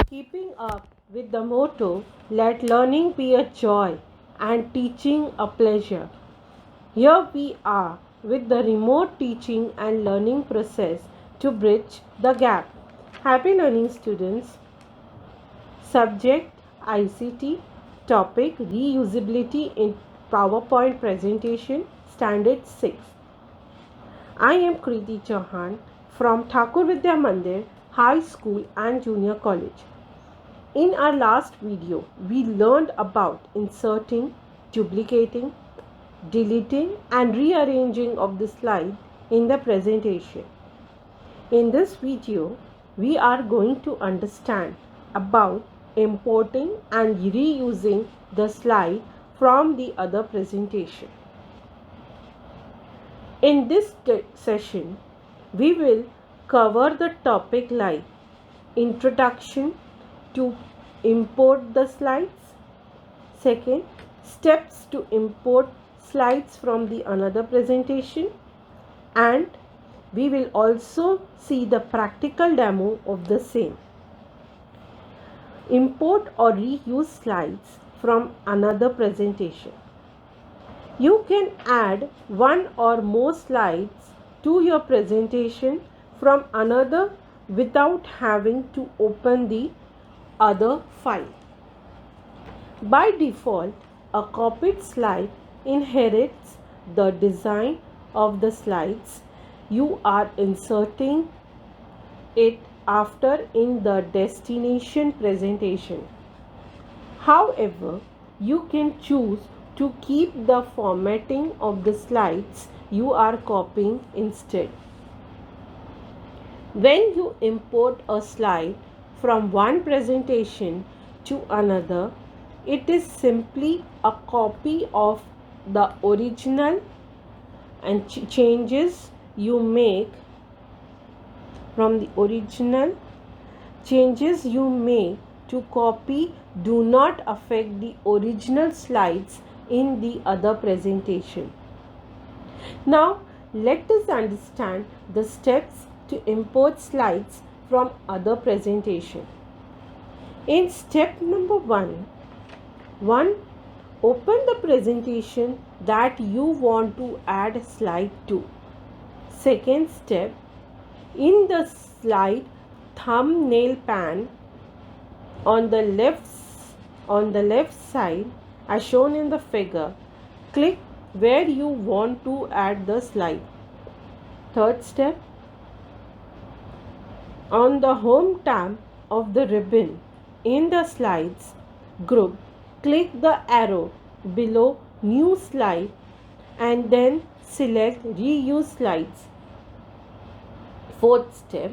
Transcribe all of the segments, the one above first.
Keeping up with the motto, let learning be a joy and teaching a pleasure. Here we are with the remote teaching and learning process to bridge the gap. Happy learning, students. Subject ICT. Topic reusability in PowerPoint presentation, Standard 6. I am Kriti Chauhan from Thakur Vidya Mandir High School and Junior College. In our last video, we learned about inserting, duplicating, deleting and rearranging of the slide in the presentation. In this video, we are going to understand about importing and reusing the slide from the other presentation. In this session, we will cover the topic like introduction to import the slides. Second, steps to import slides from the another presentation. And we will also see the practical demo of the same. Import or reuse slides from another presentation. You can add one or more slides to your presentation from another without having to open the other file. By default, a copied slide inherits the design of the slides you are inserting it after in the destination presentation. However, you can choose to keep the formatting of the slides you are copying instead. When you import a slide from one presentation to another, it is simply a copy of the original, and changes you make from the original changes you make to copy do not affect the original slides in the other presentation. Now let us understand the steps to import slides from other presentation. In step number 1, open the presentation that you want to add slide to. Second step, in the slide thumbnail pane on the left side as shown in the figure, click where you want to add the slide. Third step, on the home tab of the ribbon in the slides group, click the arrow below new slide and then select reuse slides. Fourth step,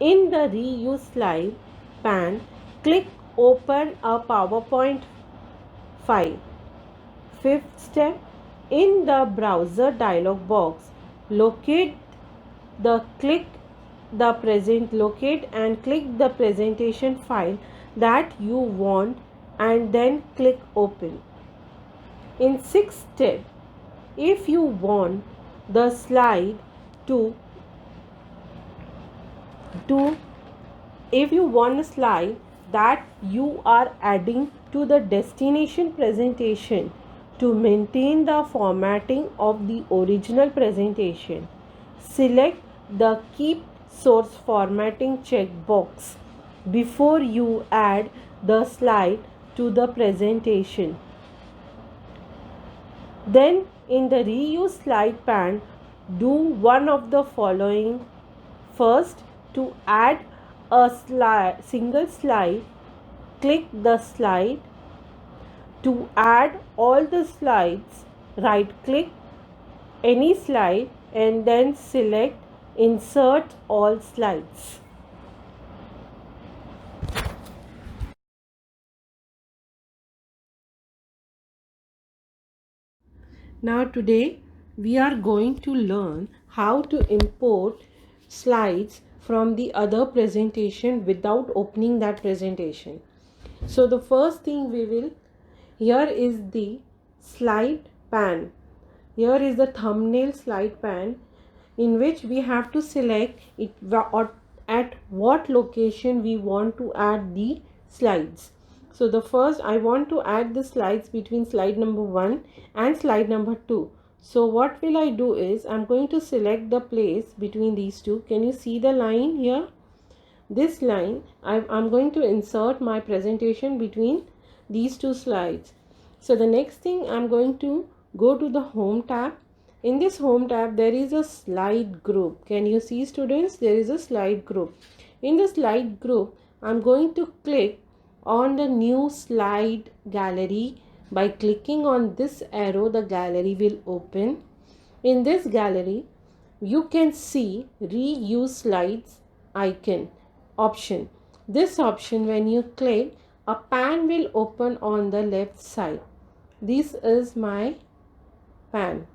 in the reuse slide pane, click open a PowerPoint file. Fifth step, in the browser dialog box, locate and click the presentation file that you want and then click open. In sixth step, if you want the slide if you want a slide that you are adding to the destination presentation to maintain the formatting of the original presentation, select the keep source formatting checkbox before you add the slide to the presentation. Then in the reuse slide pane, do one of the following. First, to add a single slide, click the slide. To add all the slides, right click any slide and then select insert all slides. Now today we are going to learn how to import slides from the other presentation without opening that presentation. So the first thing here is the slide pane. Here is the thumbnail slide pane in which we have to select it at what location we want to add the slides. So the first, I want to add the slides between slide number 1 and slide number 2. So what will I do is, I'm going to select the place between these two. Can you see the line here? This line, I'm going to insert my presentation between these two slides. So the next thing, I'm going to go to the home tab. In this home tab, there is a slide group. Can you see, students? There is a slide group. In the slide group, I'm going to click on the new slide gallery. By clicking on this arrow, the gallery will open. In this gallery, you can see reuse slides icon option. This option, when you click, a pan will open on the left side. This is my pan.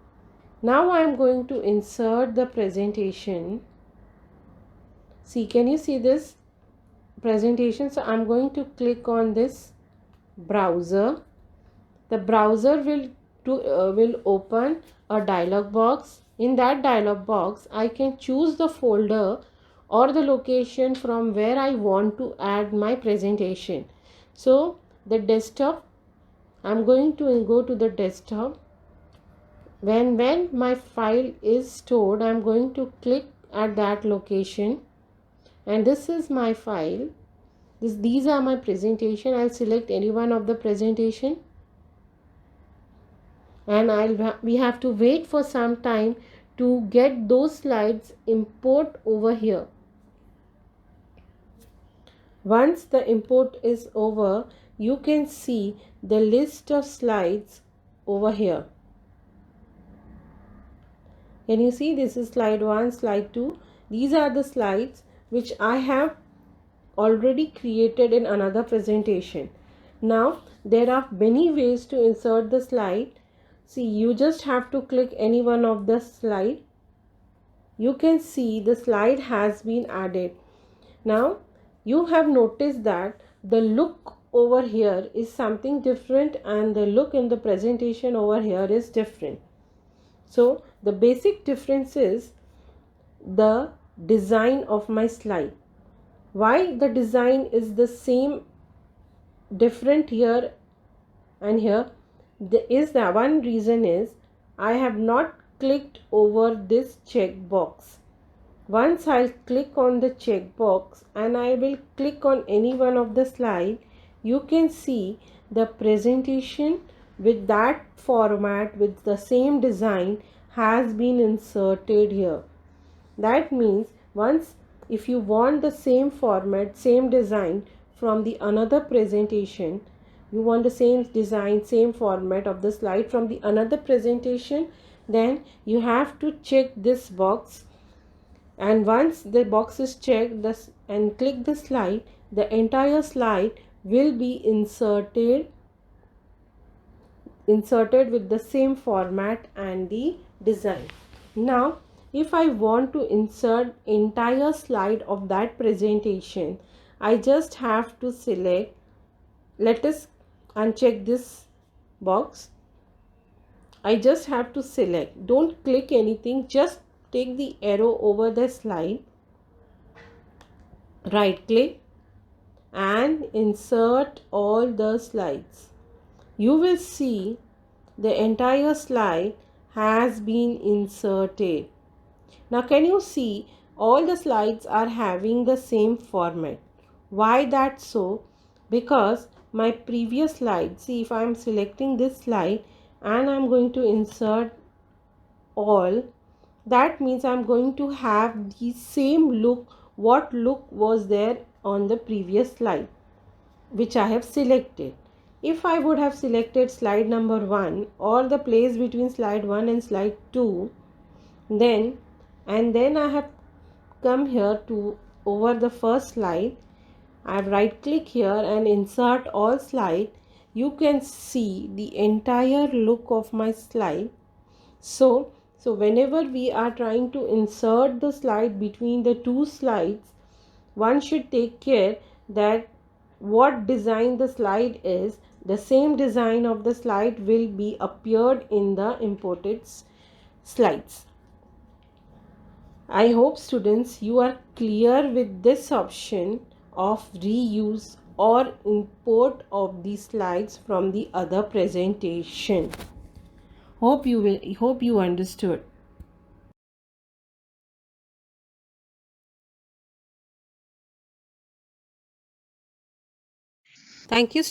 Now I am going to insert the presentation. See, can you see this presentation? So I am going to click on this browser. The browser will open a dialog box. In that dialog box, I can choose the folder or the location from where I want to add my presentation. So the desktop, I'm going to go to the desktop. When my file is stored, I'm going to click at that location, and this is my file. These are my presentation. I'll select any one of the presentation, and we have to wait for some time to get those slides import over here. Once the import is over, you can see the list of slides over here. Can you see? This is slide 1, slide 2. These are the slides which I have already created in another presentation. Now there are many ways to insert the slide. See, you just have to click any one of the slide. You can see the slide has been added. Now you have noticed that the look over here is something different and the look in the presentation over here is different. So the basic difference is the design of my slide. Why the design is the same, different here and here? The one reason is I have not clicked over this checkbox. Once I'll click on the checkbox and I will click on any one of the slide, you can see the presentation with that format, with the same design, has been inserted here. That means if you want the same format, same design from the another presentation, you want the same design, same format of the slide from the another presentation, then you have to check this box. And once the box is checked and click the slide, the entire slide will be inserted with the same format and the design. Now if I want to insert entire slide of that presentation, I just have to select, let us uncheck this box. I just have to select, don't click anything, just take the arrow over the slide, right click and insert all the slides. You will see the entire slide has been inserted. Now can you see all the slides are having the same format? Why that so? Because my previous slide, see, if I am selecting this slide and I am going to insert all, that means I am going to have the same look, what look was there on the previous slide which I have selected. If I would have selected slide number 1 or the place between slide 1 and slide 2, then I have come here to over the first slide. I have right click here and insert all slide. You can see the entire look of my slide. So whenever we are trying to insert the slide between the two slides, one should take care that what design the slide is, the same design of the slide will be appeared in the imported slides. I hope students you are clear with this option of reuse or import of the slides from the other presentation. Hope you understood. Thank you.